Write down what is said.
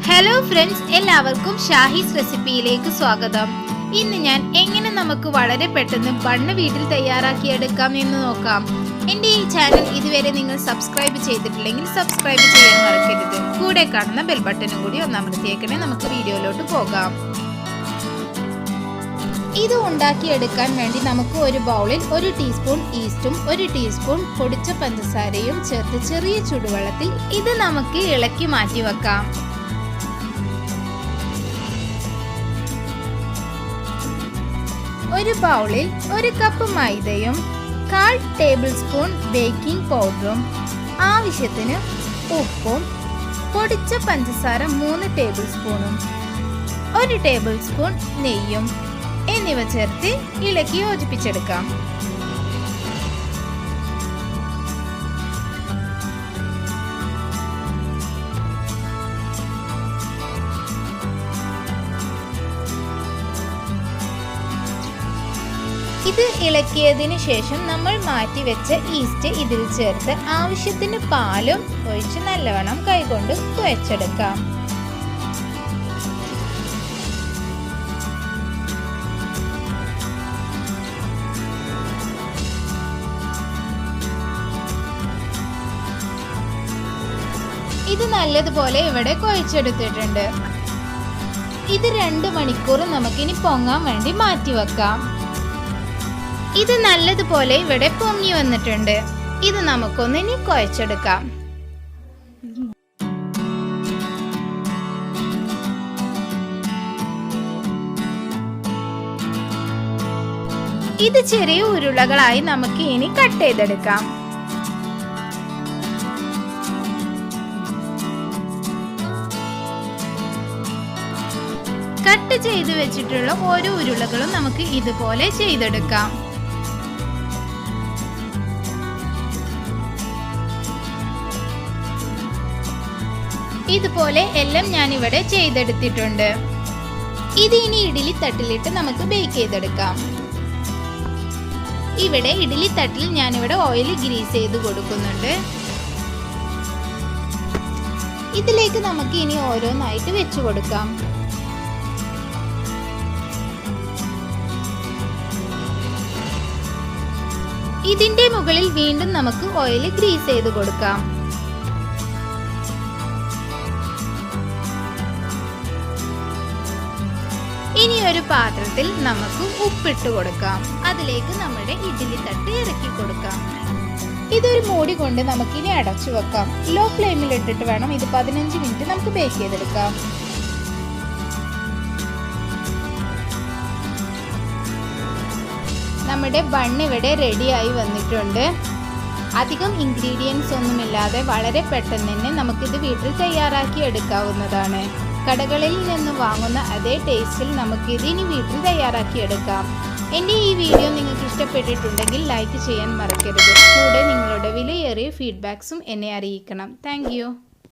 Hello friends, എല്ലാവർക്കും ഷാഹിസ് റെസിപ്പിയിലേക്ക് സ്വാഗതം. ഇന്ന് ഞാൻ എങ്ങനെ നമുക്ക് വളരെ പെട്ടെന്ന് ബണ്ണ് വീട്ടിൽ തയ്യാറാക്കിയെടുക്കാം എന്ന് നോക്കാം. എൻ്റെ ഈ ചാനൽ ഇതുവരെ നിങ്ങൾ സബ്സ്ക്രൈബ് ചെയ്തിട്ടില്ലെങ്കിൽ സബ്സ്ക്രൈബ് ചെയ്യാൻ മറക്കരുത്. കൂടെ കാണുന്ന ബെൽ ബട്ടനും കൂടി ഒന്നമർത്തിയേക്കണേ. നമുക്ക് വീഡിയോയിലോട്ട് പോകാം. ഇത് ഉണ്ടാക്കിയെടുക്കാൻ വേണ്ടി നമുക്ക് ഒരു ബൗളിൽ 1 ടീസ്പൂൺ ഈസ്റ്റും 1 ടീസ്പൂൺ പൊടിച്ച പഞ്ചസാരയും ചേർത്ത് ചെറിയ ചൂടുവെള്ളത്തിൽ ഇത് നമുക്ക് ഇളക്കി മാറ്റി വെക്കാം. ഒരു ബൗളിൽ 1 കപ്പ് മൈദയും 1/4 ടേബിൾ സ്പൂൺ ബേക്കിംഗ് പൗഡറും ആവശ്യത്തിന് ഉപ്പും പൊടിച്ച പഞ്ചസാര 3 ടേബിൾ സ്പൂണും 1 ടേബിൾ സ്പൂൺ നെയ്യും എന്നിവ ചേർത്ത് ഇളക്കി യോജിപ്പിച്ചെടുക്കാം. ഇത് ഇളക്കിയതിനു ശേഷം നമ്മൾ മാറ്റിവെച്ച ഈസ്റ്റ് ഇതിൽ ചേർത്ത് ആവശ്യത്തിന് പാലും ഒഴിച്ച് നല്ലവണ്ണം കൈകൊണ്ട് കുഴച്ചെടുക്കാം. ഇത് നല്ലതുപോലെ ഇവിടെ കുഴച്ചെടുത്തിട്ടുണ്ട്. ഇത് 2 മണിക്കൂർ നമുക്കിനി പൊങ്ങാൻ വേണ്ടി മാറ്റിവെക്കാം. ഇത് നല്ലതുപോലെ ഇവിടെ പൊങ്ങി വന്നിട്ടുണ്ട്. ഇത് നമുക്കൊന്ന് ഇനി കുഴച്ചെടുക്കാം. ഇത് ചെറിയ ഉരുളകളായി നമുക്ക് ഇനി കട്ട് ചെയ്തെടുക്കാം. കട്ട് ചെയ്ത് വെച്ചിട്ടുള്ള ഓരോ ഉരുളകളും നമുക്ക് ഇതുപോലെ ചെയ്തെടുക്കാം. ഇതുപോലെ എല്ലാം ഞാൻ ഇവിടെ ചെയ്തെടുത്തിട്ടുണ്ട്. ഇത് ഇനി ഇഡ്ഡലി തട്ടിലിട്ട് നമുക്ക് ബേക്ക് ചെയ്തെടുക്കാം. ഇവിടെ ഇഡ്ഡലി തട്ടിൽ ഞാനിവിടെ ഓയിൽ ഗ്രീസ് ചെയ്ത് കൊടുക്കുന്നുണ്ട്. ഇതിലേക്ക് നമുക്ക് ഇനി ഓരോന്നായിട്ട് വെച്ചു കൊടുക്കാം. ഇതിന്റെ മുകളിൽ വീണ്ടും നമുക്ക് ഓയിൽ ഗ്രീസ് ചെയ്ത് കൊടുക്കാം. ഇനി ഒരു പാത്രത്തിൽ നമുക്ക് ഉപ്പിട്ട് കൊടുക്കാം. അതിലേക്ക് നമ്മുടെ ഇഡ്ഡലി തട്ട് ഇറക്കി കൊടുക്കാം. ഇതൊരു മൂടി കൊണ്ട് നമുക്കിനി അടച്ചു വെക്കാം. ലോ ഫ്ലെയിമിൽ ഇട്ടിട്ട് വേണം ഇത് 15 മിനിറ്റ് നമുക്ക് ബേക്ക് ചെയ്തെടുക്കാം. നമ്മുടെ ബണ്ണ് ഇവിടെ റെഡിയായി വന്നിട്ടുണ്ട്. അധികം ഇൻഗ്രീഡിയൻസ് ഒന്നുമില്ലാതെ വളരെ പെട്ടെന്ന് തന്നെ നമുക്കിത് വീട്ടിൽ തയ്യാറാക്കി എടുക്കാവുന്നതാണ്. കടകളിൽ നിന്ന് വാങ്ങുന്ന അതേ ടേസ്റ്റിൽ നമുക്കിത് ഇനി വീട്ടിൽ തയ്യാറാക്കിയെടുക്കാം. എൻ്റെ ഈ വീഡിയോ നിങ്ങൾക്ക് ഇഷ്ടപ്പെട്ടിട്ടുണ്ടെങ്കിൽ ലൈക്ക് ചെയ്യാൻ മറക്കരുത്. കൂടെ നിങ്ങളുടെ വിലയേറിയ ഫീഡ്ബാക്സും എന്നെ അറിയിക്കണം. താങ്ക്